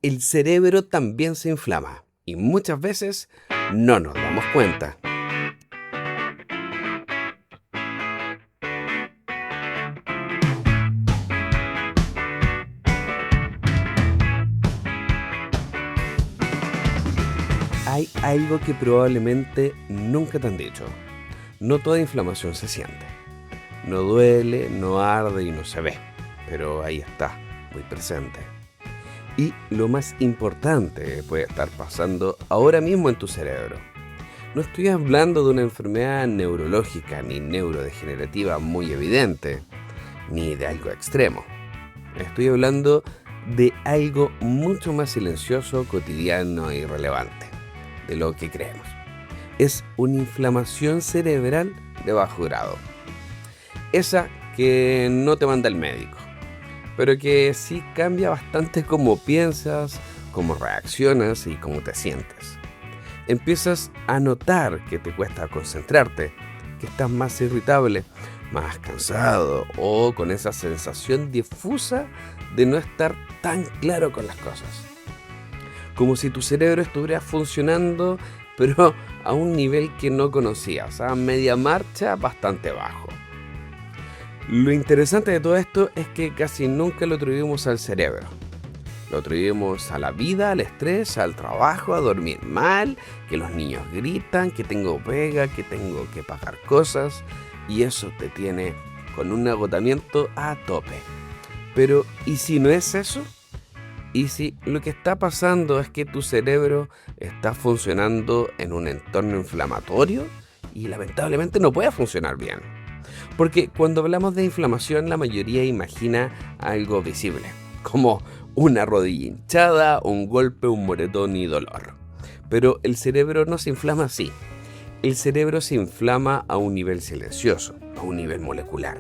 El cerebro también se inflama y muchas veces no nos damos cuenta. Hay algo que probablemente nunca te han dicho. No toda inflamación se siente. No duele, no arde y no se ve, pero ahí está, muy presente. Y lo más importante puede estar pasando ahora mismo en tu cerebro. No estoy hablando de una enfermedad neurológica ni neurodegenerativa muy evidente, ni de algo extremo. Estoy hablando de algo mucho más silencioso, cotidiano y relevante de lo que creemos. Es una inflamación cerebral de bajo grado. Esa que no te manda el médico, pero que sí cambia bastante cómo piensas, cómo reaccionas y cómo te sientes. Empiezas a notar que te cuesta concentrarte, que estás más irritable, más cansado o con esa sensación difusa de no estar tan claro con las cosas. Como si tu cerebro estuviera funcionando, pero a un nivel que no conocías, a media marcha bastante bajo. Lo interesante de todo esto es que casi nunca lo atribuimos al cerebro. Lo atribuimos a la vida, al estrés, al trabajo, a dormir mal, que los niños gritan, que tengo pega, que tengo que pagar cosas, y eso te tiene con un agotamiento a tope. Pero, ¿y si no es eso? ¿Y si lo que está pasando es que tu cerebro está funcionando en un entorno inflamatorio y lamentablemente no puede funcionar bien? Porque cuando hablamos de inflamación, la mayoría imagina algo visible, como una rodilla hinchada, un golpe, un moretón y dolor. Pero el cerebro no se inflama así. El cerebro se inflama a un nivel silencioso, a un nivel molecular,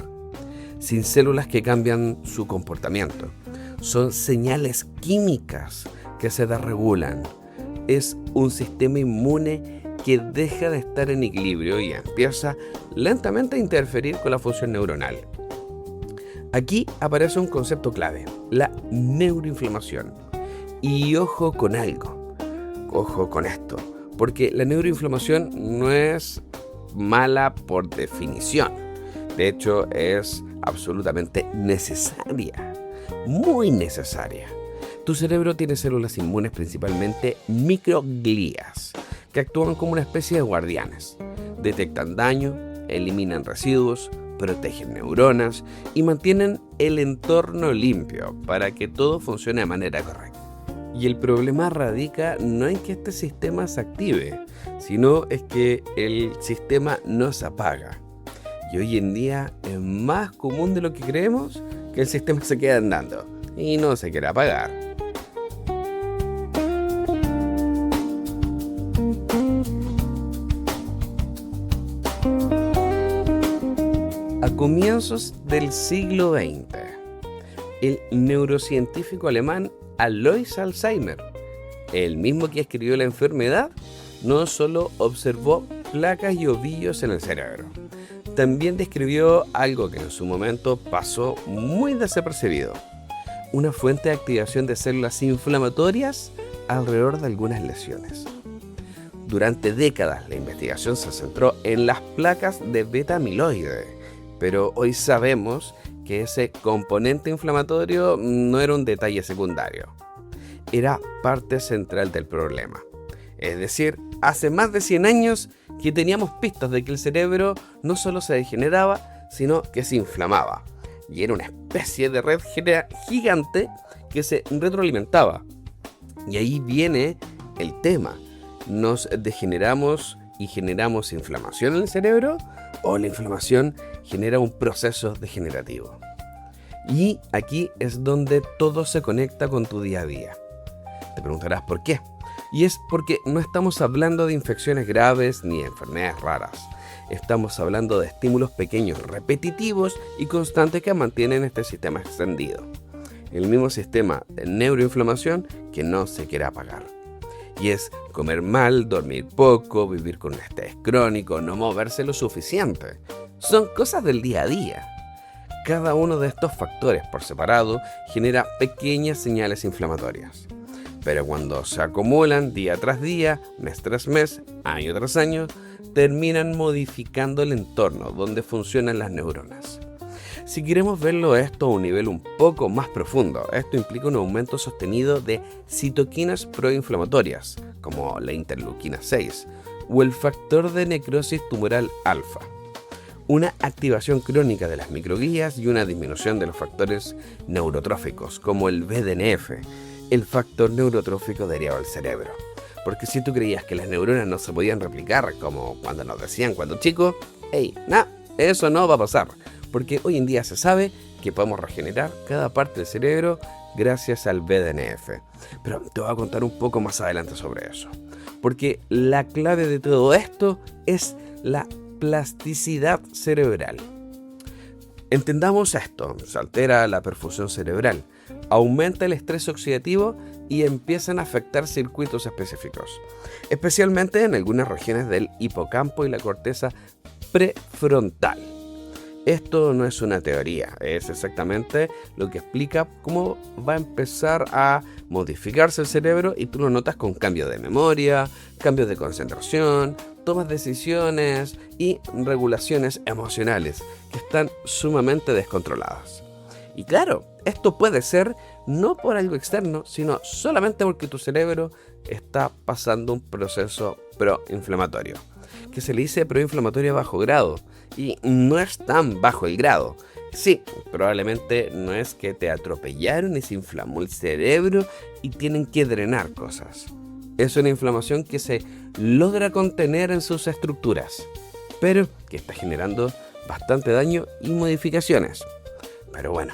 sin células que cambian su comportamiento. Son señales químicas que se desregulan. Es un sistema inmune que deja de estar en equilibrio y empieza lentamente a interferir con la función neuronal. Aquí aparece un concepto clave, la neuroinflamación. Y ojo con algo, ojo con esto, porque la neuroinflamación no es mala por definición. De hecho, es absolutamente necesaria, muy necesaria. Tu cerebro tiene células inmunes, principalmente microglías, que actúan como una especie de guardianes. Detectan daño, eliminan residuos, protegen neuronas y mantienen el entorno limpio para que todo funcione de manera correcta. Y el problema radica no en que este sistema se active, sino es que el sistema no se apaga. Y hoy en día es más común de lo que creemos que el sistema se quede andando y no se quiere apagar. A comienzos del siglo XX, el neurocientífico alemán Alois Alzheimer, el mismo que escribió la enfermedad, no solo observó placas y ovillos en el cerebro, también describió algo que en su momento pasó muy desapercibido: una fuente de activación de células inflamatorias alrededor de algunas lesiones. Durante décadas la investigación se centró en las placas de beta-amiloide, pero hoy sabemos que ese componente inflamatorio no era un detalle secundario, era parte central del problema. Es decir, hace más de 100 años que teníamos pistas de que el cerebro no solo se degeneraba, sino que se inflamaba. Y era una especie de red gigante que se retroalimentaba. Y ahí viene el tema. ¿Nos degeneramos y generamos inflamación en el cerebro? ¿O la inflamación genera un proceso degenerativo? Y aquí es donde todo se conecta con tu día a día. Te preguntarás por qué. Y es porque no estamos hablando de infecciones graves ni de enfermedades raras. Estamos hablando de estímulos pequeños, repetitivos y constantes que mantienen este sistema extendido. El mismo sistema de neuroinflamación que no se quiere apagar. Y es comer mal, dormir poco, vivir con un estrés crónico, no moverse lo suficiente. Son cosas del día a día. Cada uno de estos factores por separado genera pequeñas señales inflamatorias. pero cuando se acumulan día tras día, mes tras mes, año tras año, terminan modificando el entorno donde funcionan las neuronas. Si queremos verlo esto a un nivel un poco más profundo, esto implica un aumento sostenido de citoquinas proinflamatorias, como la interleuquina 6, o el factor de necrosis tumoral alfa, una activación crónica de las microglías y una disminución de los factores neurotróficos, como el BDNF, el factor neurotrófico derivado del cerebro. Porque si tú creías que las neuronas no se podían replicar, como cuando nos decían cuando chicos, eso no va a pasar. Porque hoy en día se sabe que podemos regenerar cada parte del cerebro gracias al BDNF. Pero te voy a contar un poco más adelante sobre eso. Porque la clave de todo esto es la plasticidad cerebral. Entendamos esto: se altera la perfusión cerebral, aumenta el estrés oxidativo y empiezan a afectar circuitos específicos, especialmente en algunas regiones del hipocampo y la corteza prefrontal. Esto no es una teoría, es exactamente lo que explica cómo va a empezar a modificarse el cerebro, y tú lo notas con cambios de memoria, cambios de concentración, tomas decisiones y regulaciones emocionales que están sumamente descontroladas. Y claro, esto puede ser no por algo externo, sino solamente porque tu cerebro está pasando un proceso proinflamatorio, que se le dice proinflamatorio a bajo grado, y no es tan bajo el grado. Sí, probablemente no es que te atropellaron y se inflamó el cerebro y tienen que drenar cosas. Es una inflamación que se logra contener en sus estructuras, pero que está generando bastante daño y modificaciones. Pero bueno,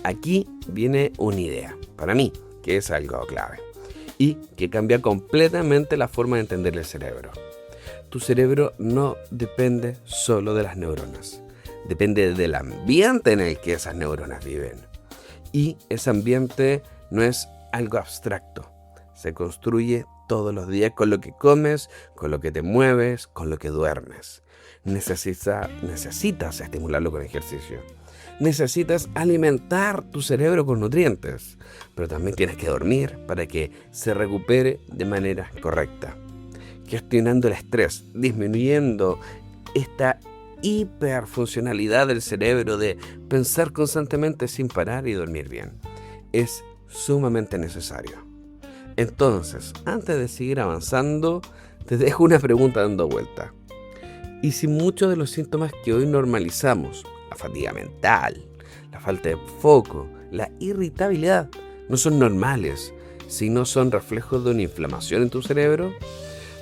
aquí viene una idea, para mí, que es algo clave y que cambia completamente la forma de entender el cerebro. Tu cerebro no depende solo de las neuronas, depende del ambiente en el que esas neuronas viven. Y ese ambiente no es algo abstracto, se construye todos los días con lo que comes, con lo que te mueves, con lo que duermes. Necesitas estimularlo con ejercicio. Necesitas alimentar tu cerebro con nutrientes, pero también tienes que dormir para que se recupere de manera correcta. Gestionando el estrés, disminuyendo esta hiperfuncionalidad del cerebro de pensar constantemente sin parar y dormir bien, es sumamente necesario. Entonces, antes de seguir avanzando, te dejo una pregunta dando vuelta. ¿Y si muchos de los síntomas que hoy normalizamos, la fatiga mental, la falta de foco, la irritabilidad, no son normales, sino son reflejos de una inflamación en tu cerebro?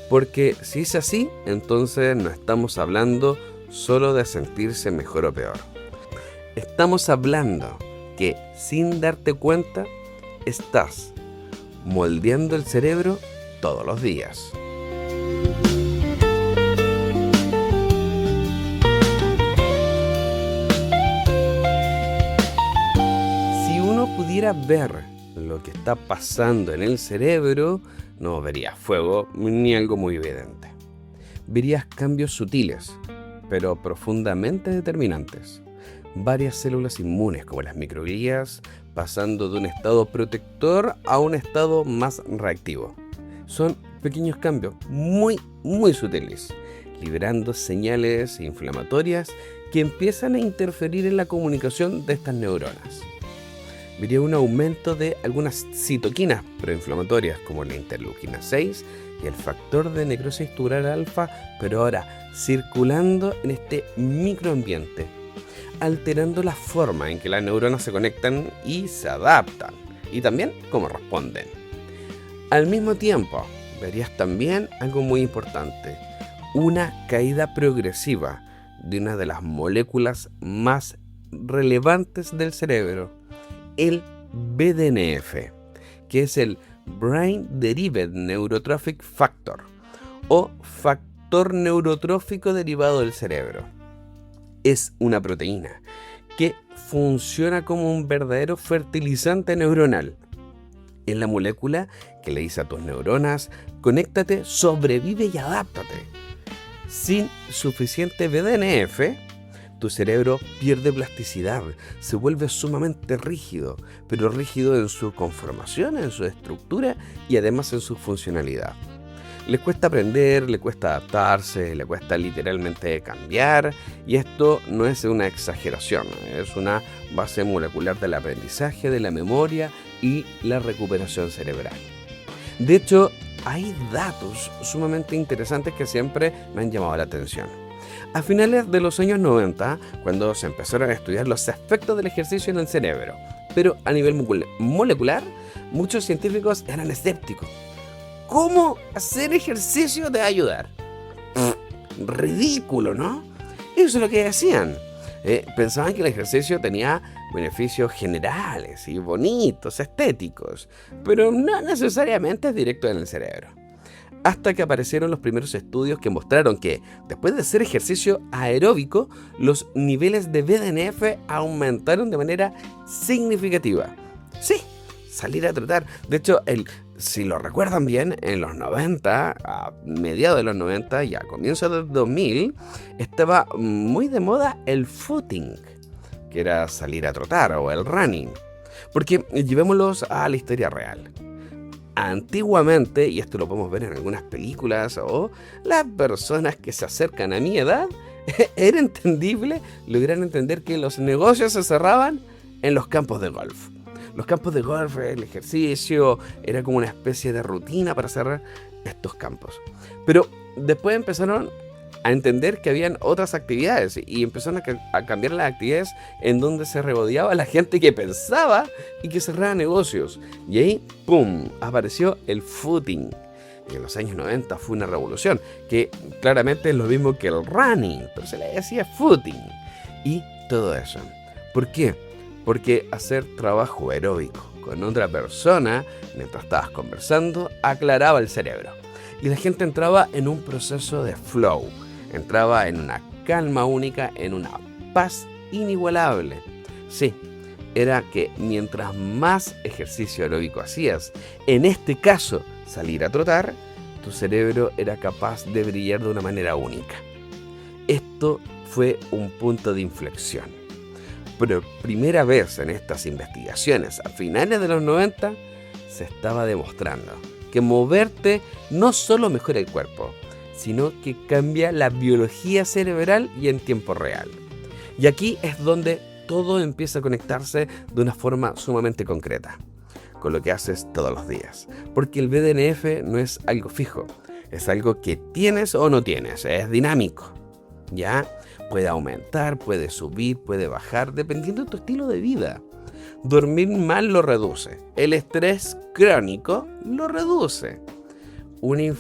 Porque si es así, entonces no estamos hablando solo de sentirse mejor o peor. Estamos hablando que sin darte cuenta, estás moldeando el cerebro todos los días. Si uno pudiera ver lo que está pasando en el cerebro, no verías fuego ni algo muy evidente. Verías cambios sutiles, pero profundamente determinantes. Varias células inmunes, como las microglías, pasando de un estado protector a un estado más reactivo. Son pequeños cambios muy sutiles, liberando señales inflamatorias que empiezan a interferir en la comunicación de estas neuronas. Vería un aumento de algunas citoquinas proinflamatorias, como la interleuquina 6 y el factor de necrosis tumoral alfa, pero ahora circulando en este microambiente, alterando la forma en que las neuronas se conectan y se adaptan, y también cómo responden. Al mismo tiempo, verías también algo muy importante: una caída progresiva de una de las moléculas más relevantes del cerebro, el BDNF, que es el Brain Derived Neurotrophic Factor, o factor neurotrófico derivado del cerebro. Es una proteína que funciona como un verdadero fertilizante neuronal. Es la molécula que le dice a tus neuronas: conéctate, sobrevive y adáptate. Sin suficiente BDNF, tu cerebro pierde plasticidad, se vuelve sumamente rígido, pero rígido en su conformación, en su estructura y además en su funcionalidad. Les cuesta aprender, le cuesta adaptarse, le cuesta literalmente cambiar, y esto no es una exageración, es una base molecular del aprendizaje, de la memoria y la recuperación cerebral. De hecho, hay datos sumamente interesantes que siempre me han llamado la atención. A finales de los años 90, cuando se empezaron a estudiar los efectos del ejercicio en el cerebro, pero a nivel molecular, muchos científicos eran escépticos. ¿Cómo hacer ejercicio te va a ayudar? Ridículo, ¿no? Eso es lo que decían. Pensaban que el ejercicio tenía beneficios generales y bonitos, estéticos, pero no necesariamente es directo en el cerebro. Hasta que aparecieron los primeros estudios que mostraron que, después de hacer ejercicio aeróbico, los niveles de BDNF aumentaron de manera significativa. Sí, salir a trotar. De hecho, si lo recuerdan bien, en los 90, a mediados de los 90 y a comienzos del 2000, estaba muy de moda el footing, que era salir a trotar, o el running. Porque llevémoslos a la historia real. Antiguamente, y esto lo podemos ver en algunas películas, o las personas que se acercan a mi edad, era entendible lograr entender que los negocios se cerraban en los campos de golf. Los campos de golf, el ejercicio, era como una especie de rutina para cerrar estos campos. Pero después empezaron a entender que habían otras actividades y empezaron a cambiar las actividades en donde se regodeaba la gente que pensaba y que cerraba negocios. Y ahí, ¡pum!, apareció el footing. Y en los años 90 fue una revolución, que claramente es lo mismo que el running, pero se le decía footing. Y todo eso. ¿Por qué? Porque hacer trabajo aeróbico con otra persona, mientras estabas conversando, aclaraba el cerebro. Y la gente entraba en un proceso de flow. Entraba en una calma única, en una paz inigualable. Sí, era que mientras más ejercicio aeróbico hacías, en este caso salir a trotar, tu cerebro era capaz de brillar de una manera única. Esto fue un punto de inflexión. Por primera vez en estas investigaciones, a finales de los 90, se estaba demostrando que moverte no solo mejora el cuerpo, sino que cambia la biología cerebral y en tiempo real. Y aquí es donde todo empieza a conectarse de una forma sumamente concreta, con lo que haces todos los días. Porque el BDNF no es algo fijo, es algo que tienes o no tienes, es dinámico. ¿Ya? Puede aumentar, puede subir, puede bajar, dependiendo de tu estilo de vida. Dormir mal lo reduce, el estrés crónico lo reduce. Una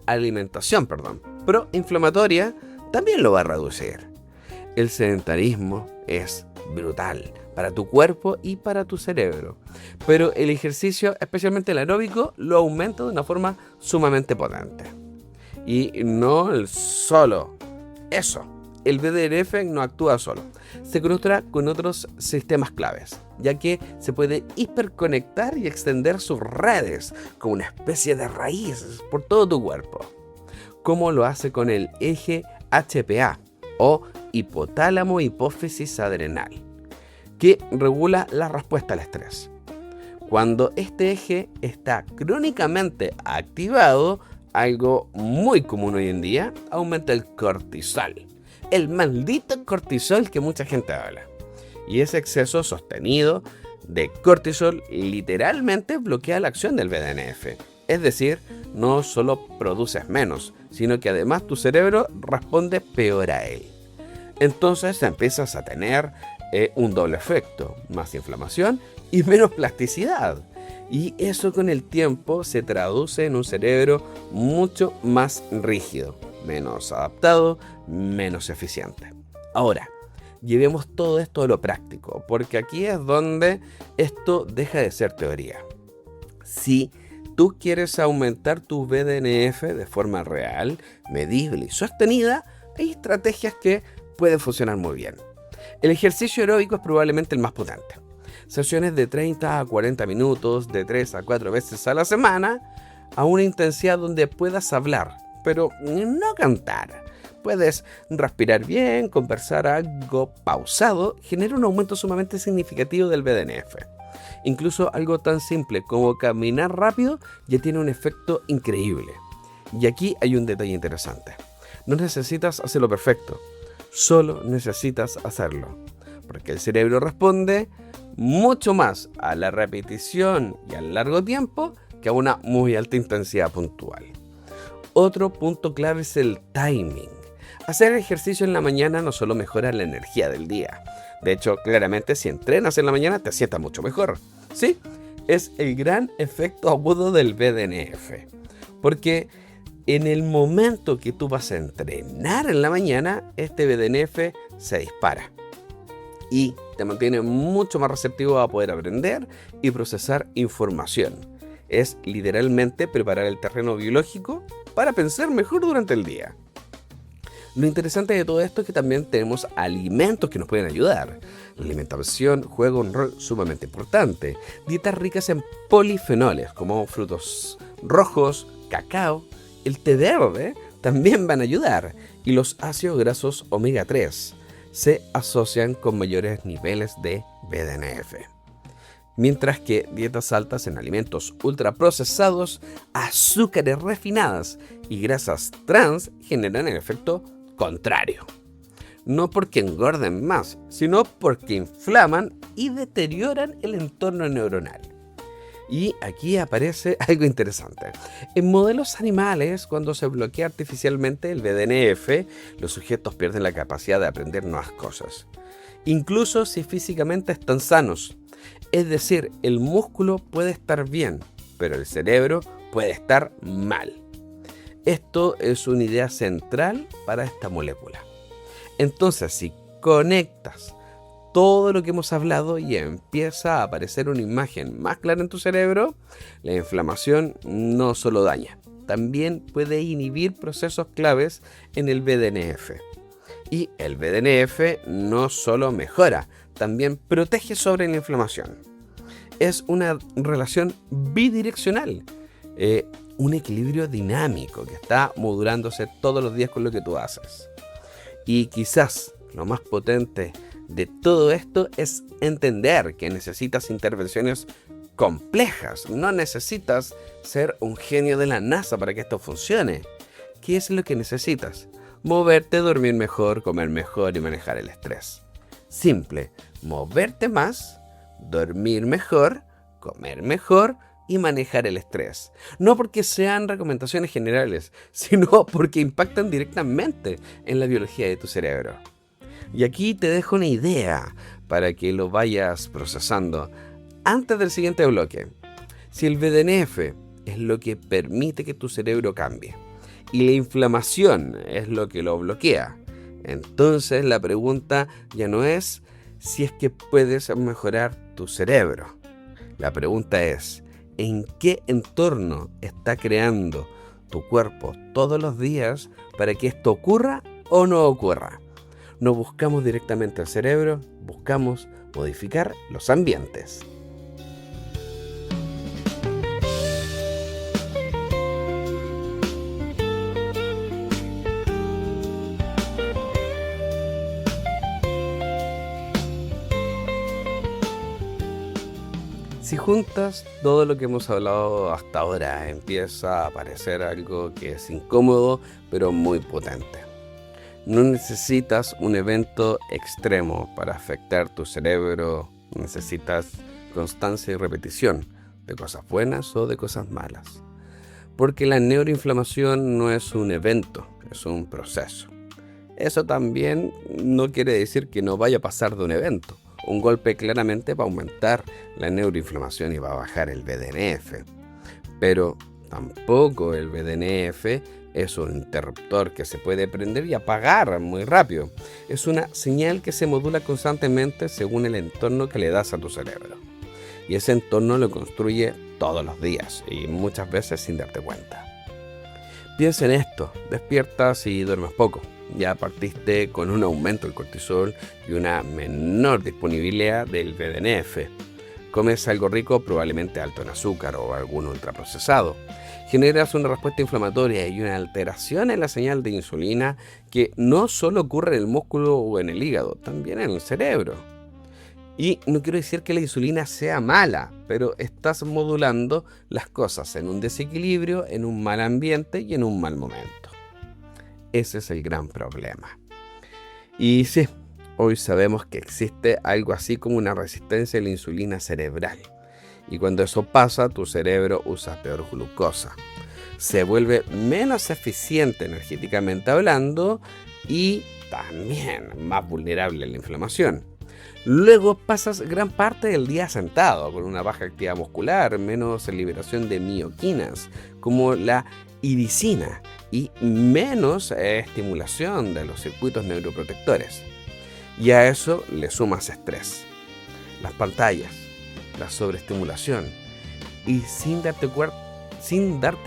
alimentación proinflamatoria también lo va a reducir. El sedentarismo es brutal para tu cuerpo y para tu cerebro, pero el ejercicio, especialmente el aeróbico, lo aumenta de una forma sumamente potente. Y no solo eso, el BDNF no actúa solo, se conecta con otros sistemas claves, ya que se puede hiperconectar y extender sus redes como una especie de raíces por todo tu cuerpo, como lo hace con el eje HPA o hipotálamo hipófisis adrenal, que regula la respuesta al estrés. Cuando este eje está crónicamente activado, algo muy común hoy en día, aumenta el cortisol. El maldito cortisol que mucha gente habla. Y ese exceso sostenido de cortisol literalmente bloquea la acción del BDNF. Es decir, no solo produces menos, sino que además tu cerebro responde peor a él. Entonces empiezas a tener un doble efecto, más inflamación y menos plasticidad. Y eso con el tiempo se traduce en un cerebro mucho más rígido, menos adaptado, menos eficiente. Ahora, llevemos todo esto a lo práctico, porque aquí es donde esto deja de ser teoría. Si tú quieres aumentar tu BDNF de forma real, medible y sostenida, hay estrategias que pueden funcionar muy bien. El ejercicio aeróbico es probablemente el más potente. Sesiones de 30 a 40 minutos, de 3 a 4 veces a la semana, a una intensidad donde puedas hablar, pero no cantar. puedes respirar bien, conversar algo pausado, genera un aumento sumamente significativo del BDNF. Incluso algo tan simple como caminar rápido ya tiene un efecto increíble. Y aquí hay un detalle interesante. No necesitas hacerlo perfecto, solo necesitas hacerlo. Porque el cerebro responde mucho más a la repetición y al largo tiempo que a una muy alta intensidad puntual. Otro punto clave es el timing. Hacer ejercicio en la mañana no solo mejora la energía del día. De hecho, claramente si entrenas en la mañana te sientas mucho mejor. Sí, es el gran efecto agudo del BDNF. Porque en el momento que tú vas a entrenar en la mañana, este BDNF se dispara. Y te mantiene mucho más receptivo a poder aprender y procesar información. Es literalmente preparar el terreno biológico para pensar mejor durante el día. Lo interesante de todo esto es que también tenemos alimentos que nos pueden ayudar. La alimentación juega un rol sumamente importante. Dietas ricas en polifenoles como frutos rojos, cacao, el té verde también van a ayudar. Y los ácidos grasos omega 3 se asocian con mayores niveles de BDNF. Mientras que dietas altas en alimentos ultraprocesados, azúcares refinadas y grasas trans generan el efecto contrario. No porque engorden más, sino porque inflaman y deterioran el entorno neuronal. Y aquí aparece algo interesante. En modelos animales, cuando se bloquea artificialmente el BDNF, los sujetos pierden la capacidad de aprender nuevas cosas. Incluso si físicamente están sanos. Es decir, el músculo puede estar bien, pero el cerebro puede estar mal. Esto es una idea central para esta molécula. Entonces, si conectas todo lo que hemos hablado y empieza a aparecer una imagen más clara en tu cerebro, la inflamación no solo daña, también puede inhibir procesos claves en el BDNF. Y el BDNF no solo mejora, también protege sobre la inflamación. Es una relación bidireccional, un equilibrio dinámico que está modulándose todos los días con lo que tú haces. Y quizás lo más potente de todo esto es entender que necesitas intervenciones complejas. No necesitas ser un genio de la NASA para que esto funcione. ¿Qué es lo que necesitas? Moverte, dormir mejor, comer mejor y manejar el estrés. Simple, moverte más, dormir mejor, comer mejor y manejar el estrés. No porque sean recomendaciones generales, sino porque impactan directamente en la biología de tu cerebro. Y aquí te dejo una idea para que lo vayas procesando antes del siguiente bloque. Si el BDNF es lo que permite que tu cerebro cambie y la inflamación es lo que lo bloquea, entonces la pregunta ya no es si es que puedes mejorar tu cerebro. La pregunta es, ¿en qué entorno está creando tu cuerpo todos los días para que esto ocurra o no ocurra? No buscamos directamente el cerebro, buscamos modificar los ambientes. Si juntas todo lo que hemos hablado hasta ahora, empieza a aparecer algo que es incómodo, pero muy potente. No necesitas un evento extremo para afectar tu cerebro, necesitas constancia y repetición de cosas buenas o de cosas malas. Porque la neuroinflamación no es un evento, es un proceso. Eso también no quiere decir que no vaya a pasar de un evento. Un golpe claramente va a aumentar la neuroinflamación y va a bajar el BDNF. Pero tampoco el BDNF es un interruptor que se puede prender y apagar muy rápido. Es una señal que se modula constantemente según el entorno que le das a tu cerebro. Y ese entorno lo construye todos los días y muchas veces sin darte cuenta. Piensa en esto, despiertas y duermes poco. Ya partiste con un aumento del cortisol y una menor disponibilidad del BDNF. Comes algo rico, probablemente alto en azúcar o algún ultraprocesado. Generas una respuesta inflamatoria y una alteración en la señal de insulina que no solo ocurre en el músculo o en el hígado, también en el cerebro. Y no quiero decir que la insulina sea mala, pero estás modulando las cosas en un desequilibrio, en un mal ambiente y en un mal momento. Ese es el gran problema. Y sí, hoy sabemos que existe algo así como una resistencia a la insulina cerebral. Y cuando eso pasa, tu cerebro usa peor glucosa. Se vuelve menos eficiente energéticamente hablando y también más vulnerable a la inflamación. Luego pasas gran parte del día sentado, con una baja actividad muscular, menos liberación de mioquinas, como la iricina, y menos estimulación de los circuitos neuroprotectores. Y a eso le sumas estrés, las pantallas, la sobreestimulación, y sin darte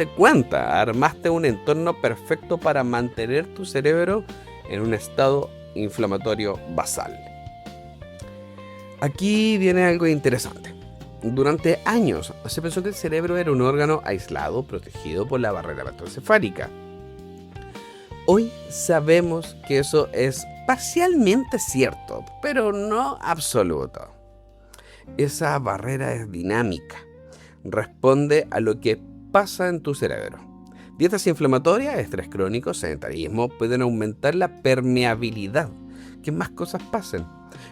cuenta, armaste un entorno perfecto para mantener tu cerebro en un estado inflamatorio basal. Aquí viene algo interesante. Durante años se pensó que el cerebro era un órgano aislado, protegido por la barrera hematoencefálica. Hoy sabemos que eso es parcialmente cierto, pero no absoluto. Esa barrera es dinámica, responde a lo que pasa en tu cerebro. Dietas inflamatorias, estrés crónico, sedentarismo pueden aumentar la permeabilidad, que más cosas pasen.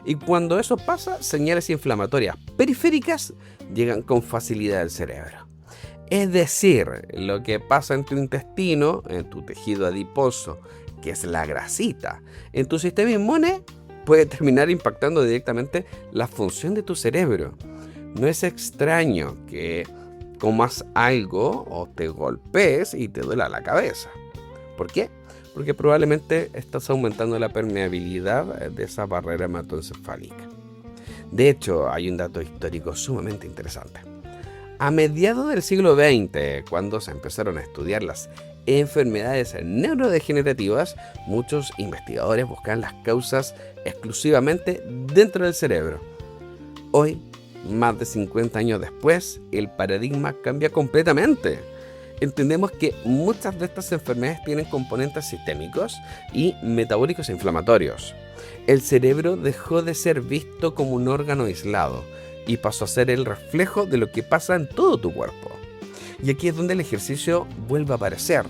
Y cuando eso pasa, señales inflamatorias periféricas llegan con facilidad al cerebro. Es decir, lo que pasa en tu intestino, en tu tejido adiposo, que es la grasita, en tu sistema inmune, puede terminar impactando directamente la función de tu cerebro. No es extraño que comas algo o te golpees y te duela la cabeza. ¿Por qué? Porque probablemente estás aumentando la permeabilidad de esa barrera hematoencefálica. De hecho, hay un dato histórico sumamente interesante. A mediados del siglo XX, cuando se empezaron a estudiar las enfermedades neurodegenerativas, muchos investigadores buscan las causas exclusivamente dentro del cerebro. Hoy, más de 50 años después, el paradigma cambia completamente. Entendemos que muchas de estas enfermedades tienen componentes sistémicos y metabólicos inflamatorios. El cerebro dejó de ser visto como un órgano aislado y pasó a ser el reflejo de lo que pasa en todo tu cuerpo. Y aquí es donde el ejercicio vuelve a aparecer,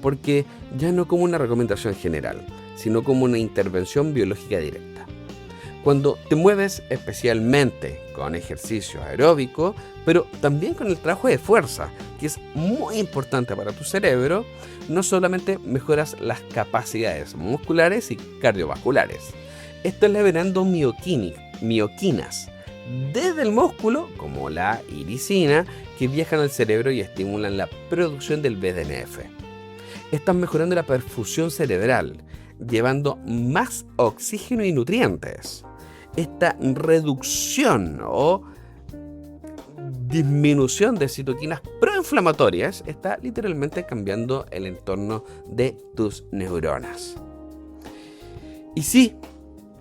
porque ya no como una recomendación general, sino como una intervención biológica directa. Cuando te mueves especialmente con ejercicio aeróbico, pero también con el trabajo de fuerza, que es muy importante para tu cerebro, no solamente mejoras las capacidades musculares y cardiovasculares, estás liberando mioquinas desde el músculo, como la iricina, que viajan al cerebro y estimulan la producción del BDNF. Estás mejorando la perfusión cerebral, llevando más oxígeno y nutrientes. Esta reducción o disminución de citoquinas proinflamatorias está literalmente cambiando el entorno de tus neuronas. Y sí,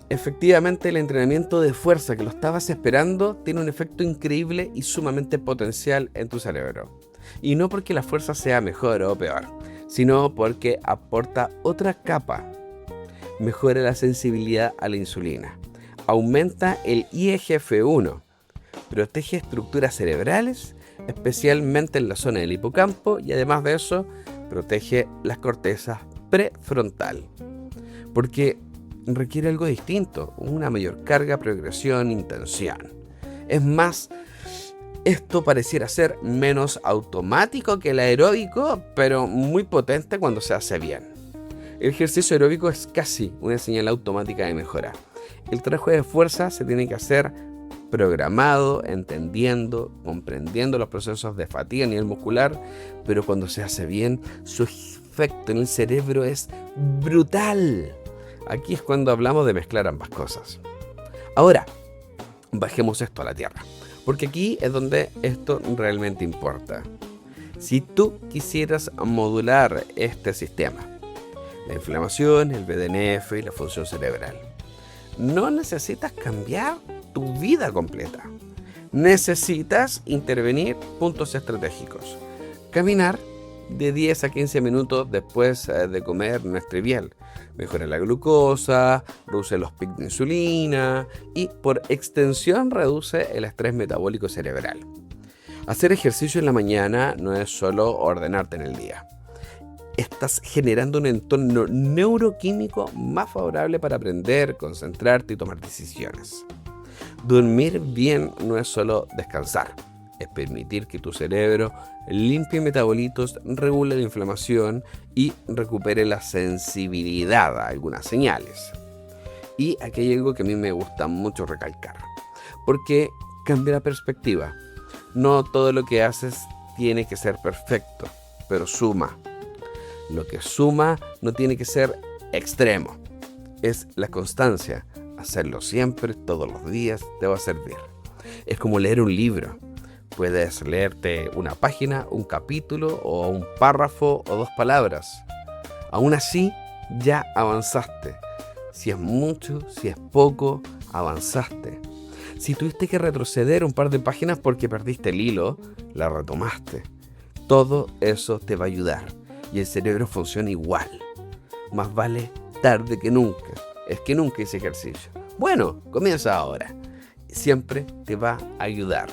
efectivamente el entrenamiento de fuerza que lo estabas esperando tiene un efecto increíble y sumamente potencial en tu cerebro. Y no porque la fuerza sea mejor o peor, sino porque aporta otra capa. Mejora la sensibilidad a la insulina. Aumenta el IGF-1, protege estructuras cerebrales, especialmente en la zona del hipocampo, y además de eso, protege las cortezas prefrontal. Porque requiere algo distinto, una mayor carga, progresión, intención. Es más, esto pareciera ser menos automático que el aeróbico, pero muy potente cuando se hace bien. El ejercicio aeróbico es casi una señal automática de mejora. El trabajo de fuerza se tiene que hacer programado, entendiendo, comprendiendo los procesos de fatiga a nivel muscular, pero cuando se hace bien, su efecto en el cerebro es brutal. Aquí es cuando hablamos de mezclar ambas cosas. Ahora, bajemos esto a la tierra, porque aquí es donde esto realmente importa. Si tú quisieras modular este sistema, la inflamación, el BDNF y la función cerebral, no necesitas cambiar tu vida completa. Necesitas intervenir puntos estratégicos. Caminar de 10 a 15 minutos después de comer no es trivial. Mejora la glucosa, reduce los picos de insulina y por extensión reduce el estrés metabólico cerebral. Hacer ejercicio en la mañana no es solo ordenarte en el día. Estás generando un entorno neuroquímico más favorable para aprender, concentrarte y tomar decisiones. Dormir bien no es solo descansar, es permitir que tu cerebro limpie metabolitos, regule la inflamación y recupere la sensibilidad a algunas señales. Y aquí hay algo que a mí me gusta mucho recalcar, porque cambia la perspectiva. No todo lo que haces tiene que ser perfecto, pero suma. Lo que suma no tiene que ser extremo, es la constancia. Hacerlo siempre, todos los días, te va a servir. Es como leer un libro. Puedes leerte una página, un capítulo o un párrafo o 2 palabras. Aún así, ya avanzaste. Si es mucho, si es poco, avanzaste. Si tuviste que retroceder un par de páginas porque perdiste el hilo, la retomaste. Todo eso te va a ayudar y el cerebro funciona igual. Más vale tarde que nunca. Es que nunca hice ejercicio. Bueno, comienza ahora. Siempre te va a ayudar.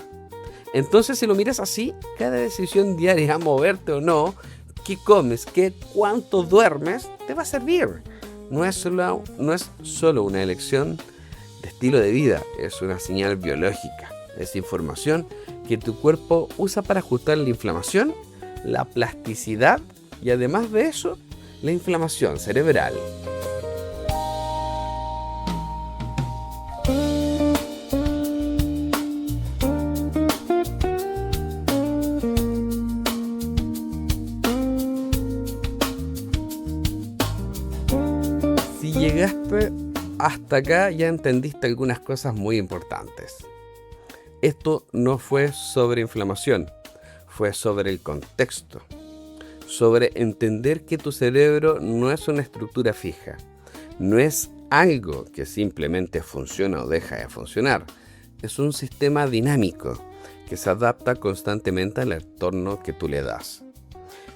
Entonces, si lo miras así, cada decisión diaria, moverte o no, qué comes, cuánto duermes, te va a servir. No es solo una elección de estilo de vida, es una señal biológica. Es información que tu cuerpo usa para ajustar la inflamación, la plasticidad y además de eso, la inflamación cerebral. Si llegaste hasta acá, ya entendiste algunas cosas muy importantes. Esto no fue sobre inflamación, fue sobre el contexto, sobre entender que tu cerebro no es una estructura fija, no es algo que simplemente funciona o deja de funcionar, es un sistema dinámico que se adapta constantemente al entorno que tú le das.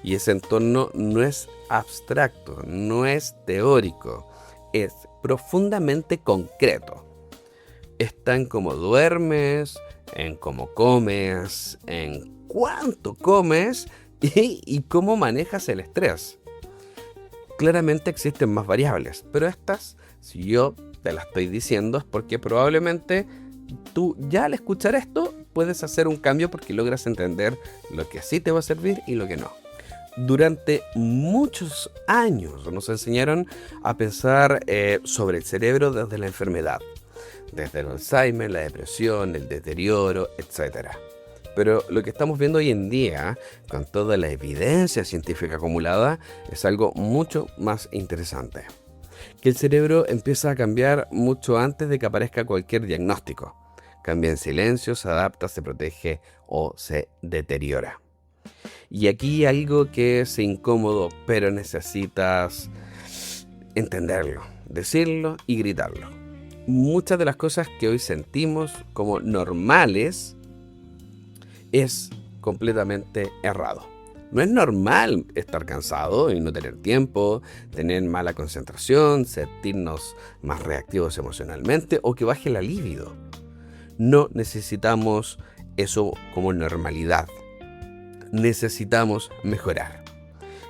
Y ese entorno no es abstracto, no es teórico, es profundamente concreto. Está en cómo duermes, en cómo comes, en cuánto comes y cómo manejas el estrés. Claramente existen más variables, pero estas, si yo te las estoy diciendo, es porque probablemente tú ya al escuchar esto puedes hacer un cambio porque logras entender lo que sí te va a servir y lo que no. Durante muchos años nos enseñaron a pensar sobre el cerebro desde la enfermedad, desde el Alzheimer, la depresión, el deterioro, etc. Pero lo que estamos viendo hoy en día, con toda la evidencia científica acumulada, es algo mucho más interesante. Que el cerebro empieza a cambiar mucho antes de que aparezca cualquier diagnóstico. Cambia en silencio, se adapta, se protege o se deteriora. Y aquí hay algo que es incómodo, pero necesitas entenderlo, decirlo y gritarlo. Muchas de las cosas que hoy sentimos como normales es completamente errado. No es normal estar cansado y no tener tiempo, tener mala concentración, sentirnos más reactivos emocionalmente o que baje la libido. No necesitamos eso como normalidad. Necesitamos mejorar.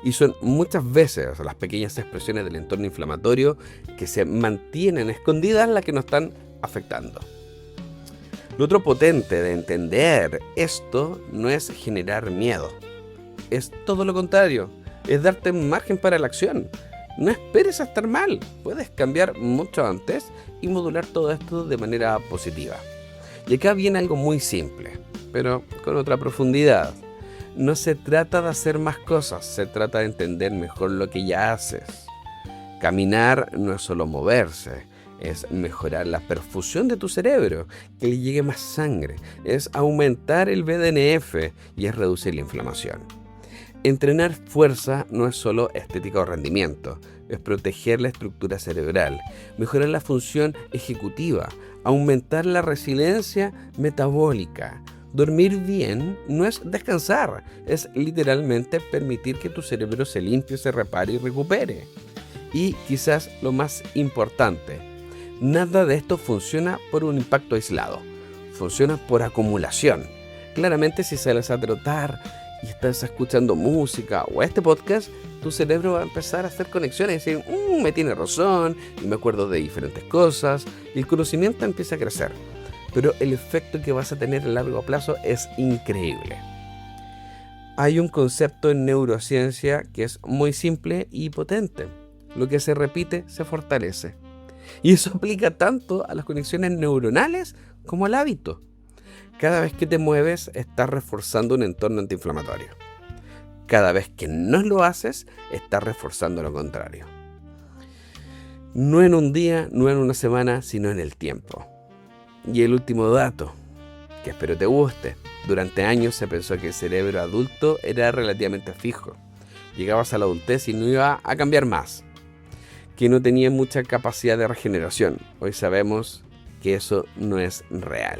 Y son muchas veces las pequeñas expresiones del entorno inflamatorio que se mantienen escondidas las que nos están afectando. Lo otro potente de entender esto no es generar miedo. Es todo lo contrario. Es darte margen para la acción. No esperes a estar mal. Puedes cambiar mucho antes y modular todo esto de manera positiva. Y acá viene algo muy simple, pero con otra profundidad. No se trata de hacer más cosas, se trata de entender mejor lo que ya haces. Caminar no es solo moverse, es mejorar la perfusión de tu cerebro, que le llegue más sangre, es aumentar el BDNF y es reducir la inflamación. Entrenar fuerza no es solo estética o rendimiento, es proteger la estructura cerebral, mejorar la función ejecutiva, aumentar la resiliencia metabólica. Dormir bien no es descansar, es literalmente permitir que tu cerebro se limpie, se repare y recupere. Y quizás lo más importante, nada de esto funciona por un impacto aislado, funciona por acumulación. Claramente si sales a trotar y estás escuchando música o este podcast, tu cerebro va a empezar a hacer conexiones y decir, me tiene razón, y me acuerdo de diferentes cosas, y el conocimiento empieza a crecer. Pero el efecto que vas a tener a largo plazo es increíble. Hay un concepto en neurociencia que es muy simple y potente. Lo que se repite se fortalece. Y eso aplica tanto a las conexiones neuronales como al hábito. Cada vez que te mueves, estás reforzando un entorno antiinflamatorio. Cada vez que no lo haces, estás reforzando lo contrario. No en un día, no en una semana, sino en el tiempo. Y el último dato, que espero te guste. Durante años se pensó que el cerebro adulto era relativamente fijo. Llegabas a la adultez y no iba a cambiar más. Que no tenía mucha capacidad de regeneración. Hoy sabemos que eso no es real.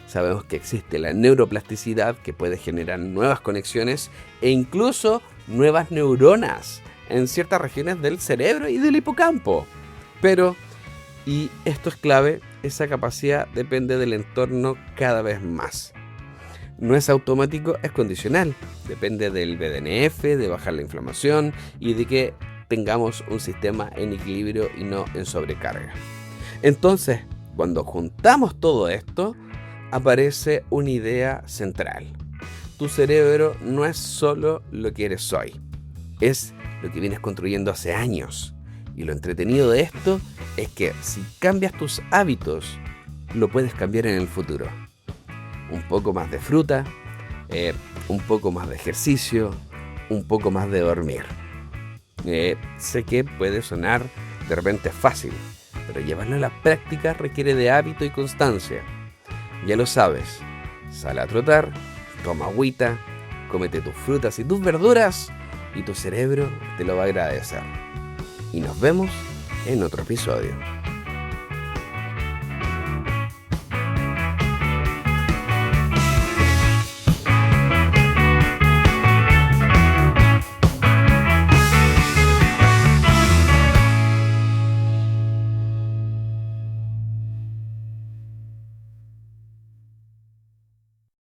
Sabemos que existe la neuroplasticidad que puede generar nuevas conexiones e incluso nuevas neuronas en ciertas regiones del cerebro y del hipocampo. Pero, y esto es clave, esa capacidad depende del entorno cada vez más. No es automático, es condicional. Depende del BDNF, de bajar la inflamación y de que tengamos un sistema en equilibrio y no en sobrecarga. Entonces, cuando juntamos todo esto, aparece una idea central. Tu cerebro no es solo lo que eres hoy, es lo que vienes construyendo hace años. Y lo entretenido de esto es que si cambias tus hábitos, lo puedes cambiar en el futuro. Un poco más de fruta, un poco más de ejercicio, un poco más de dormir. Sé que puede sonar de repente fácil, pero llevarlo a la práctica requiere de hábito y constancia. Ya lo sabes, sal a trotar, toma agüita, cómete tus frutas y tus verduras y tu cerebro te lo va a agradecer. Y nos vemos en otro episodio.